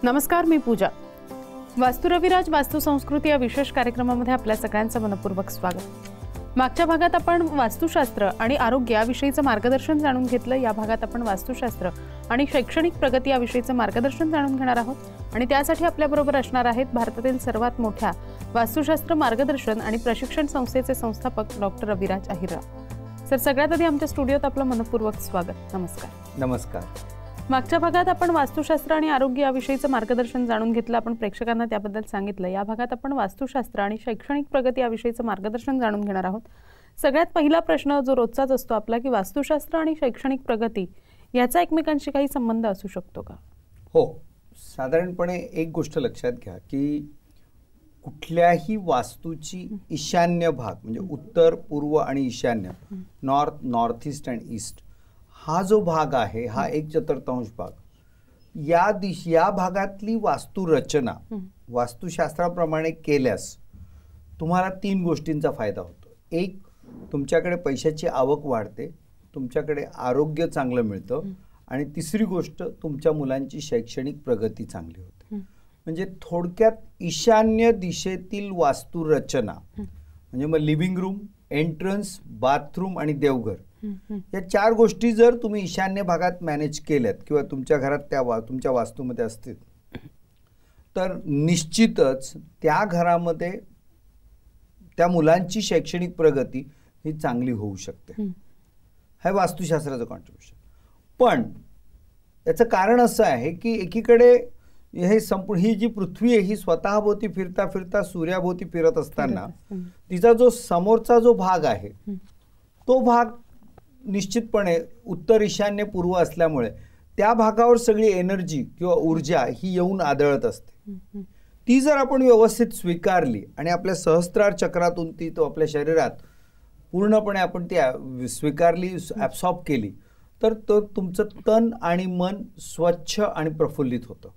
नमस्कार, मी पूजा. वास्तू रविराज वास्तू संस्कृती या विशेष कार्यक्रमामध्ये आपल्या सगळ्यांचं मनपूर्वक स्वागत. मागच्या भागात आपण वास्तुशास्त्र आणि आरोग्य याविषयीचं मार्गदर्शन जाणून घेतलं. या भागात आपण वास्तुशास्त्र आणि शैक्षणिक प्रगती याविषयीचं मार्गदर्शन जाणून घेणार आहोत आणि त्यासाठी आपल्याबरोबर असणार आहेत भारतातील सर्वात मोठ्या वास्तुशास्त्र मार्गदर्शन आणि प्रशिक्षण संस्थेचे संस्थापक डॉक्टर रविराज अहिरराव. सर, सगळ्यात आधी आमच्या स्टुडिओत आपलं मनपूर्वक स्वागत. नमस्कार. नमस्कार. मागच्या भागात आपण वास्तुशास्त्र आणि आरोग्य याविषयीचं मार्गदर्शन जाणून घेतलं. आपण प्रेक्षकांना त्याबद्दल सांगितलं. या भागात आपण वास्तुशास्त्र आणि शैक्षणिक प्रगती याविषयीचं मार्गदर्शन जाणून घेणार आहोत. सगळ्यात पहिला प्रश्न जो रोजचाच असतो आपला, की वास्तुशास्त्र आणि शैक्षणिक प्रगती याचा एकमेकांशी काही संबंध असू शकतो का? हो, साधारणपणे एक गोष्ट लक्षात घ्या की कुठल्याही वास्तूची ईशान्य भाग म्हणजे उत्तर, पूर्व आणि ईशान्य, north, north east and east, हा जो भाग आहे हा 1/4 भाग, या भागातली वास्तुरचना वास्तुशास्त्राप्रमाणे केल्यास तुम्हाला 3 गोष्टींचा फायदा होतो. एक, तुमच्याकडे पैशाची आवक वाढते, तुमच्याकडे आरोग्य चांगलं मिळतं, आणि तिसरी गोष्ट, तुमच्या मुलांची शैक्षणिक प्रगती चांगली होते. म्हणजे थोडक्यात ईशान्य दिशेतील वास्तुरचना म्हणजे मग लिव्हिंग रूम, एंट्रन्स, बाथरूम आणि देवघर, या 4 गोष्टी जर तुम्ही ईशान्य भागात मॅनेज केल्यात किंवा तुमच्या घरात तुमच्या वास्तूमध्ये असतील तर निश्चितच त्या घरामध्ये त्या मुलांची शैक्षणिक प्रगती ही चांगली होऊ शकते. हे वास्तुशास्त्राचं कॉन्ट्रिब्युशन. पण याचं कारण असं आहे की एकीकडे हे संपूर्ण ही जी पृथ्वी आहे ही स्वतःभोवती फिरता फिरता सूर्याभोवती फिरत असताना तिचा जो समोरचा जो भाग आहे तो भाग निश्चितपणे उत्तर, ईशान्य, पूर्व असल्यामुळे त्या भागावर सगळी एनर्जी किंवा ऊर्जा ही येऊन आदळत असते. ती जर आपण व्यवस्थित स्वीकारली आणि आपल्या सहस्त्रार चक्रातून ती तो आपल्या शरीरात पूर्णपणे आपण ती स्वीकारली, ॲब्सॉर्ब केली, तर तो तुमचं तन आणि मन स्वच्छ आणि प्रफुल्लित होतं.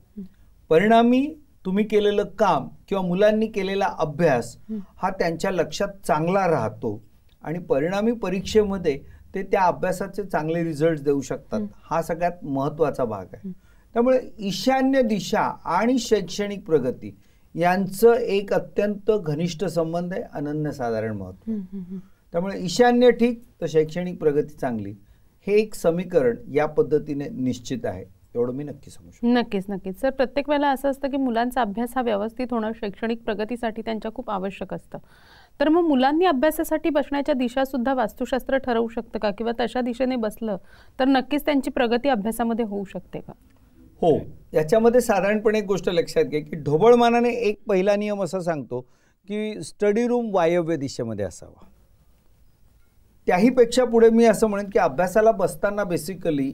परिणामी तुम्ही केलेलं काम किंवा मुलांनी केलेला अभ्यास हा त्यांच्या लक्षात चांगला राहतो आणि परिणामी परीक्षेमध्ये ते त्या अभ्यासाचे चांगले रिझल्ट देऊ शकतात. हा सगळ्यात महत्त्वाचा भाग आहे. त्यामुळे ईशान्य दिशा आणि शैक्षणिक प्रगती यांचं एक अत्यंत घनिष्ठ संबंध आहे, अनन्यसाधारण महत्त्व. त्यामुळे ईशान्य ठीक तर शैक्षणिक प्रगती चांगली, हे एक समीकरण या पद्धतीने निश्चित आहे, एवढं मी नक्की सांगू शकतो. नक्कीच. सर, प्रत्येक वेळेला असं असतं की मुलांचा अभ्यास हा व्यवस्थित होणं शैक्षणिक प्रगतीसाठी त्यांच्या खूप आवश्यक असतं. तर मग मुलांनी अभ्यासासाठी बसण्याच्या दिशा सुद्धा वास्तुशास्त्र ठरवू शकतं का, किंवा तशा दिशेने बसलं तर नक्कीच त्यांची प्रगती अभ्यासामध्ये होऊ शकते का? हो, याच्यामध्ये साधारणपणे एक गोष्ट लक्षात घ्या की ढोबळमानाने एक पहिला नियम असा सांगतो की स्टडी रूम वायव्य दिशेमध्ये असावा. त्याहीपेक्षा पुढे मी असं म्हणेन की अभ्यासाला बसताना बेसिकली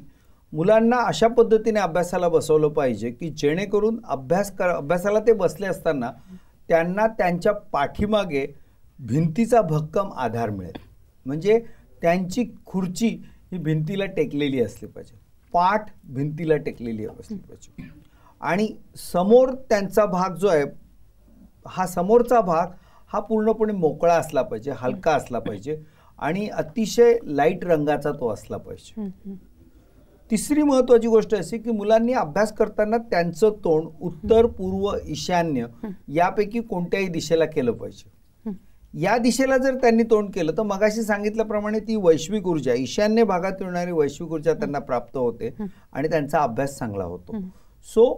मुलांना अशा पद्धतीने अभ्यासाला बसवलं पाहिजे की जेणेकरून अभ्यासाला ते बसले असताना त्यांना त्यांच्या पाठीमागे भिंतीचा भक्कम आधार मिळेल. म्हणजे त्यांची खुर्ची ही भिंतीला टेकलेली असली पाहिजे, पाठ भिंतीला टेकलेली असली पाहिजे, आणि समोर त्यांचा भाग जो आहे हा समोरचा भाग हा पूर्णपणे मोकळा असला पाहिजे, हलका असला पाहिजे आणि अतिशय लाईट रंगाचा तो असला पाहिजे. तिसरी महत्त्वाची गोष्ट अशी की मुलांनी अभ्यास करताना त्यांचं तोंड उत्तर, पूर्व, ईशान्य यापैकी कोणत्याही दिशेला केलं पाहिजे. या दिशेला जर त्यांनी तोंड केलं तर मगाशी सांगितल्याप्रमाणे ती वैश्विक ऊर्जा, ईशान्य भागात येणारी वैश्विक ऊर्जा त्यांना प्राप्त होते आणि त्यांचा अभ्यास चांगला होतो. सो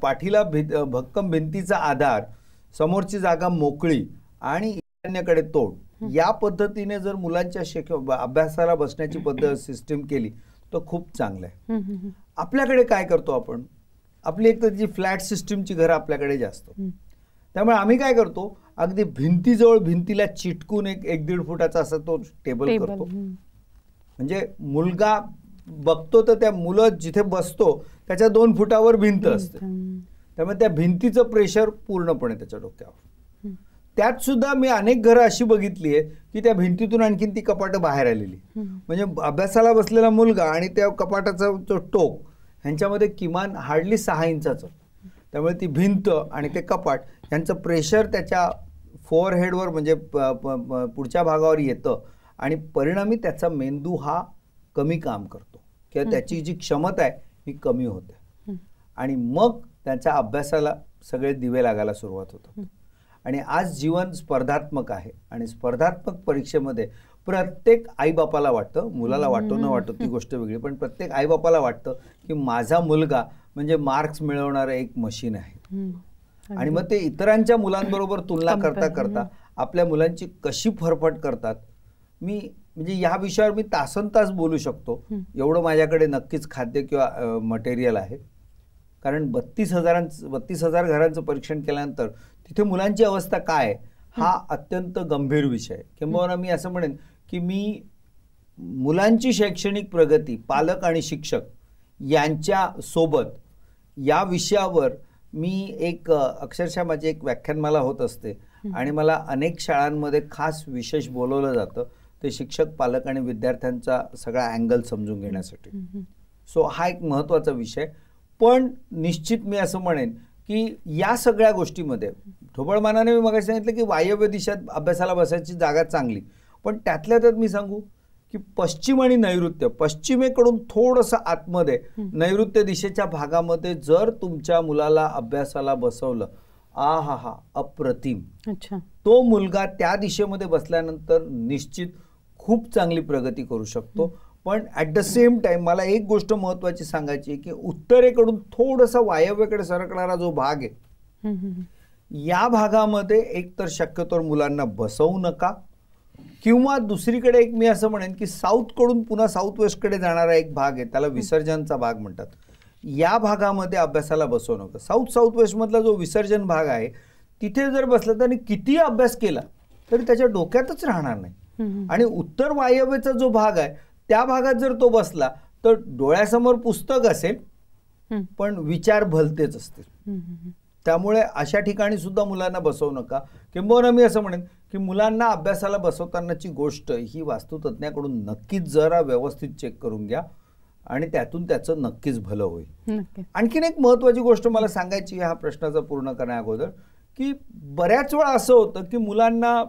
पाठीला भक्कम भिंतीचा आधार, समोरची जागा मोकळी आणि ईशान्येकडे तोंड, या पद्धतीने जर मुलांच्या अभ्यासाला बसण्याची पद्धत सिस्टीम केली तर खूप चांगलं आहे. आपल्याकडे काय करतो आपण, आपली एक तर जी फ्लॅट सिस्टीमची घरं आपल्याकडे जास्त, त्यामुळे आम्ही काय करतो, अगदी भिंतीजवळ भिंतीला चिटकून एक 1-1.5 फुटाचा असा तो टेबल करतो. म्हणजे मुलगा बघतो तर त्या मुलं जिथे बसतो त्याच्या 2 फुटावर भिंत असते, त्यामुळे त्या भिंतीचं प्रेशर पूर्णपणे त्याच्या डोक्यावर. त्यात सुद्धा मी अनेक घरं अशी बघितली आहे की त्या भिंतीतून आणखीन ती कपाटं बाहेर आलेली, म्हणजे अभ्यासाला बसलेला मुलगा आणि त्या कपाटाचा जो टोक ह्यांच्यामध्ये किमान हार्डली 6 इंचाचं, त्यामुळे ती भिंत आणि ते कपाट यांचं प्रेशर त्याच्या फोअरहेडवर म्हणजे पुढच्या भागावर येतं आणि परिणामी त्याचा मेंदू हा कमी काम करतो किंवा त्याची जी क्षमता आहे ही कमी होते. आणि मग त्यांच्या अभ्यासाला सगळे दिवे लागायला सुरुवात होतात. आणि आज जीवन स्पर्धात्मक आहे आणि स्पर्धात्मक परीक्षेमध्ये प्रत्येक आईबापाला वाटतं, मुलाला वाटतो न वाटतो ती गोष्ट वेगळी, पण प्रत्येक आईबापाला वाटतं की माझा मुलगा म्हणजे मार्क्स मिळवणारं एक मशीन आहे. आणि मग ते इतरांच्या मुलांबरोबर तुलना करता करता आपल्या मुलांची कशी फरफट करतात. मी म्हणजे या विषयावर मी तासनतास बोलू शकतो, एवढं माझ्याकडे नक्कीच खाद्य किंवा मटेरियल आहे. कारण 32,000 घरांचं परीक्षण केल्यानंतर तिथे मुलांची अवस्था काय हा अत्यंत गंभीर विषय आहे. किंबहुना मी असं म्हणेन की मी मुलांची शैक्षणिक प्रगती, पालक आणि शिक्षक यांच्या सोबत या विषयावर मी एक अक्षरशः माझे एक व्याख्यानमाला होत असते आणि मला अनेक शाळांमध्ये खास विशेष बोलवलं जातं ते शिक्षक, पालक आणि विद्यार्थ्यांचा सगळा अँगल समजून घेण्यासाठी. सो हा एक महत्त्वाचा विषय. पण निश्चित मी असं म्हणेन की या सगळ्या गोष्टीमध्ये ढोबळमानाने मी मगाशी सांगितलं की वायव्य दिशेत अभ्यासाला बसायची जागा चांगली, पण त्यातल्या त्यात मी सांगू की पश्चिम आणि नैऋत्य, पश्चिमेकडून थोडंसं आतमध्ये नैऋत्य दिशेच्या भागामध्ये जर तुमच्या मुलाला अभ्यासाला बसवलं, हा अप्रतिम. तो मुलगा त्या दिशेमध्ये बसल्यानंतर निश्चित खूप चांगली प्रगती करू शकतो. पण ॲट द सेम टाइम मला एक गोष्ट महत्त्वाची सांगायची आहे की उत्तरेकडून थोडासा वायव्येकडे सरकणारा जो भाग आहे या भागामध्ये एकतर शक्यतोवर मुलांना बसवू नका, किंवा दुसरीकडे एक मी असं म्हणेन की साऊथकडून पुन्हा साऊथ वेस्टकडे जाणारा एक भाग आहे, त्याला विसर्जनचा भाग म्हणतात, या भागामध्ये अभ्यासाला बसवू नका. साऊथ वेस्ट मधला जो विसर्जन भाग आहे तिथे जर बसला त्याने किती अभ्यास केला तरी त्याच्या डोक्यातच राहणार नाही. आणि उत्तर वायव्येचा जो भाग आहे त्या भागात जर तो बसला तर डोळ्यासमोर पुस्तक असेल पण विचार भलतेच असतील. त्यामुळे अशा ठिकाणी सुद्धा मुलांना बसवू नका. किंबहुना मी असं म्हणेन की मुलांना अभ्यासाला बसवतानाची गोष्ट ही वास्तुतज्ञाकडून नक्कीच जरा व्यवस्थित चेक करून घ्या आणि त्यातून त्याचं नक्कीच भलं होईल. आणखीन एक महत्त्वाची गोष्ट मला सांगायची ह्या प्रश्नाचा पूर्ण करण्या अगोदर की बऱ्याच वेळा असं होतं की मुलांना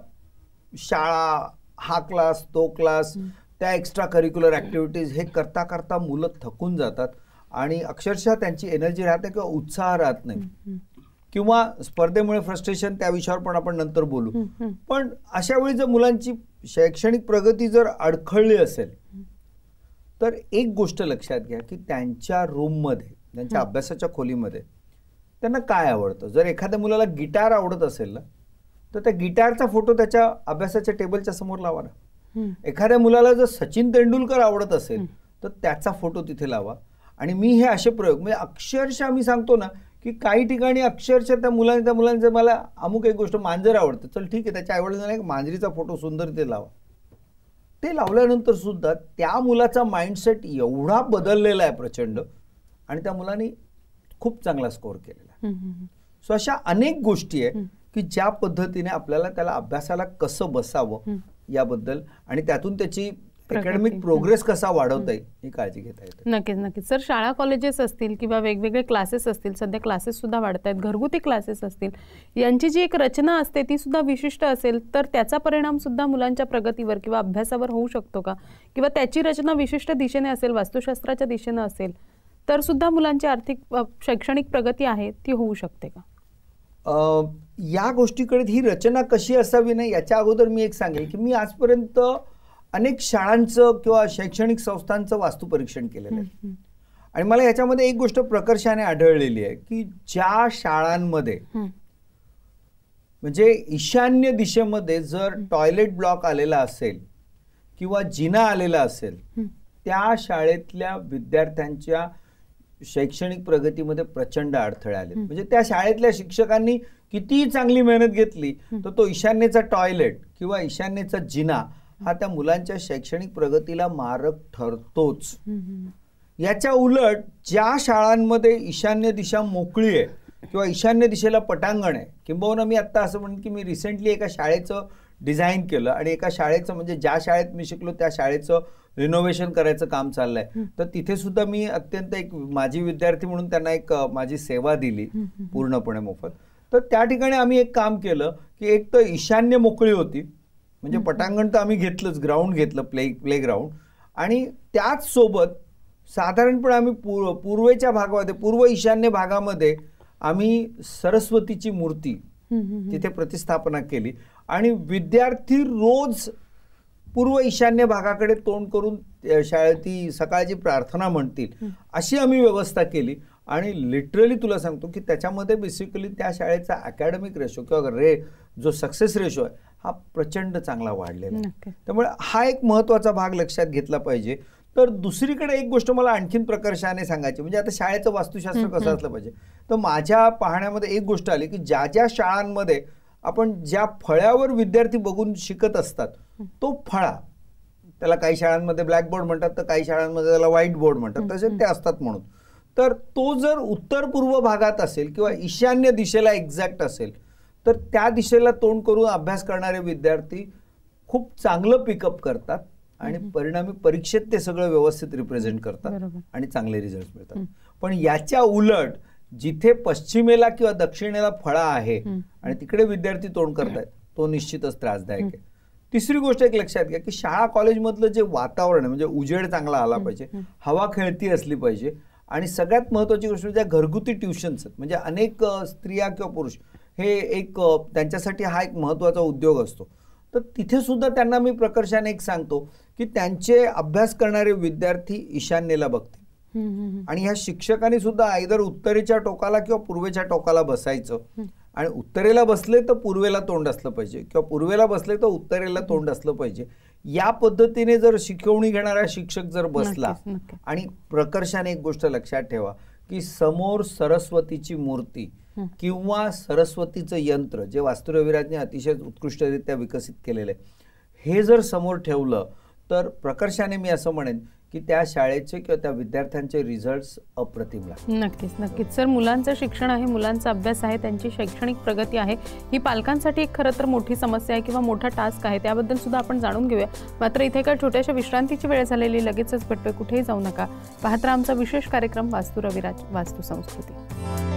शाळा, हा क्लास, तो क्लास, त्या एक्स्ट्रा करिक्युलर ॲक्टिव्हिटीज हे करता करता मुलं थकून जातात आणि अक्षरशः त्यांची एनर्जी राहते किंवा उत्साह राहत नाही, किंवा स्पर्धेमुळे फ्रस्ट्रेशन, त्या विषयावर पण आपण नंतर बोलू. पण अशा वेळी जर मुलांची शैक्षणिक प्रगती जर अडखळली असेल तर एक गोष्ट लक्षात घ्या की त्यांच्या रूममध्ये, त्यांच्या अभ्यासाच्या खोलीमध्ये त्यांना काय आवडतं. जर एखाद्या मुलाला गिटार आवडत असेल ना तर त्या गिटारचा फोटो त्याच्या अभ्यासाच्या टेबलच्या समोर लावा ना. एखाद्या मुलाला जर सचिन तेंडुलकर आवडत असेल तर त्याचा फोटो तिथे लावा. आणि मी हे असे प्रयोग म्हणजे अक्षरशः मी सांगतो ना की काही ठिकाणी अक्षरशः त्या मुलांचं मला अमुक एक गोष्ट, मांजर आवडतं, चल ठीक आहे, त्याच्या आवडीचा एक मांजरीचा फोटो सुंदर ते लावा. ते लावल्यानंतर सुद्धा त्या मुलाचा माइंडसेट एवढा बदललेला आहे प्रचंड आणि त्या मुलाने खूप चांगला स्कोअर केलेला आहे. सो अशा अनेक गोष्टी आहे की ज्या पद्धतीने आपल्याला त्याला अभ्यासाला कसं बसावं याबद्दल आणि त्यातून त्याची अकॅडमिक प्रोग्रेस कसा वाढवता येईल ही काळजी घेता येते. नक्कीच नक्कीच सर. शाळा कॉलेजेस असतील किंवा वेगवेगळे क्लासेस असतील, सध्या क्लासेस सुद्धा वाढत आहेत, घरगुती क्लासेस असतील, यांची जी एक रचना असते ती सुद्धा विशिष्ट असेल तर त्याचा परिणाम सुद्धा मुलांच्या प्रगतीवर किंवा अभ्यासावर होऊ शकतो का? किंवा त्याची रचना विशिष्ट दिशेने असेल, वास्तुशास्त्राच्या दिशेने असेल तर सुद्धा मुलांची आर्थिक शैक्षणिक प्रगती आहे ती होऊ शकते का? या गोष्टीकडे ही रचना कशी असावी नाही याच्या अगोदर मी एक सांगेन की मी आजपर्यंत अनेक शाळांचं किंवा शैक्षणिक संस्थांचं वास्तुपरीक्षण केलेलं आहे आणि मला याच्यामध्ये एक गोष्ट प्रकर्षाने आढळलेली आहे की ज्या शाळांमध्ये म्हणजे ईशान्य दिशेमध्ये जर टॉयलेट ब्लॉक आलेला असेल किंवा जिना आलेला असेल त्या शाळेतल्या विद्यार्थ्यांच्या शैक्षणिक प्रगतीमध्ये प्रचंड अडथळे आले. म्हणजे त्या शाळेतल्या शिक्षकांनी कितीही चांगली मेहनत घेतली तर तो ईशान्येचा टॉयलेट किंवा ईशान्येचा जिना हा त्या मुलांच्या शैक्षणिक प्रगतीला मारक ठरतोच. याच्या उलट ज्या शाळांमध्ये ईशान्य दिशा मोकळी आहे किंवा ईशान्य दिशेला पटांगण आहे, किंबहुना मी आता असं म्हणेन की मी रिसेंटली एका शाळेचं डिझाईन केलं आणि एका शाळेचं म्हणजे ज्या शाळेत मी शिकलो त्या शाळेचं रिनोव्हेशन करायचं काम चाललंय. तर तिथे सुद्धा मी अत्यंत एक माझी विद्यार्थी म्हणून त्यांना एक माझी सेवा दिली पूर्णपणे मोफत. तर त्या ठिकाणी आम्ही एक काम केलं की एक तर ईशान्य मोकळी होती, म्हणजे पटांगण तर आम्ही घेतलंच, ग्राउंड घेतलं, प्ले ग्राउंड, आणि त्याच सोबत साधारणपणे आम्ही पूर्वेच्या भागामध्ये, पूर्व ईशान्य भागामध्ये आम्ही सरस्वतीची मूर्ती तिथे प्रतिस्थापना केली आणि विद्यार्थी रोज पूर्व ईशान्य भागाकडे तोंड करून शाळेत सकाळची प्रार्थना म्हणतील अशी आम्ही व्यवस्था केली. आणि लिटरली तुला सांगतो की त्याच्यामध्ये बेसिकली त्या शाळेचा अकॅडमिक रेशो किंवा जो सक्सेस रेशो आहे हा प्रचंड चांगला वाढलेला आहे. त्यामुळे हा एक महत्त्वाचा भाग लक्षात घेतला पाहिजे. तर दुसरीकडे एक गोष्ट मला आणखीन प्रकर्षाने सांगायची, म्हणजे आता शाळेचं वास्तुशास्त्र कसं असलं पाहिजे. तर माझ्या पाहण्यामध्ये एक गोष्ट आली की ज्या ज्या शाळांमध्ये आपण ज्या फळ्यावर विद्यार्थी बघून शिकत असतात तो फळा, त्याला काही शाळांमध्ये ब्लॅकबोर्ड म्हणतात तर काही शाळांमध्ये त्याला व्हाईट बोर्ड म्हणतात, तसे ते असतात म्हणून. तर तो जर उत्तर पूर्व भागात असेल किंवा ईशान्य दिशेला एक्झॅक्ट असेल तर त्या दिशेला तोंड करून अभ्यास करणारे विद्यार्थी खूप चांगलं पिकअप करतात आणि परिणामी परीक्षेत ते सगळं व्यवस्थित रिप्रेझेंट करतात आणि चांगले रिझल्ट मिळतात. पण याच्या उलट जिथे पश्चिमेला किंवा दक्षिणेला फळा आहे आणि तिकडे विद्यार्थी तोंड करतायत तो निश्चितच त्रासदायक आहे. तिसरी गोष्ट एक लक्षात घ्या की शाळा कॉलेजमधलं जे वातावरण आहे म्हणजे उजेड चांगला आला पाहिजे, हवा खेळती असली पाहिजे आणि सगळ्यात महत्त्वाची गोष्ट म्हणजे घरगुती ट्युशन्स आहेत. म्हणजे अनेक स्त्रिया किंवा पुरुष हे एक त्यांच्यासाठी हा एक महत्त्वाचा उद्योग असतो. तर तिथे सुद्धा त्यांना मी प्रकर्षाने एक सांगतो की त्यांचे अभ्यास करणारे विद्यार्थी ईशान्येला बघतील आणि ह्या शिक्षकांनी सुद्धा आयदर उत्तरेच्या टोकाला किंवा पूर्वेच्या टोकाला बसायचं आणि उत्तरेला बसले तर पूर्वेला तोंड असलं पाहिजे किंवा पूर्वेला बसले तर उत्तरेला तोंड असलं पाहिजे. या पद्धतीने जर शिकवणी घेणारा शिक्षक जर बसला आणि प्रकर्षाने एक गोष्ट लक्षात ठेवा की समोर सरस्वतीची मूर्ती किंवा सरस्वतीचं यंत्र जे वास्तुरविराजने अतिशय उत्कृष्टरित्या विकसित केलेलं आहे हे जर समोर ठेवलं तर प्रकर्षाने मी असं म्हणेन की त्या शाळेचे किंवा त्या विद्यार्थ्यांचे रिझल्ट्स अप्रतिम लागतात. नक्कीच नक्कीच सर. मुलांचं शिक्षण आहे, मुलांचा अभ्यास आहे, त्यांची शैक्षणिक प्रगती आहे, ही पालकांसाठी एक खरं तर मोठी समस्या आहे किंवा मोठा टास्क आहे. त्याबद्दल सुद्धा आपण जाणून घेऊया. मात्र इथे काय छोट्याशा विश्रांतीची वेळ झालेली, लगेचच भेटतोय, कुठेही जाऊ नका. पाहत राहा आमचा विशेष कार्यक्रम वास्तू रविराज वास्तू संस्कृती.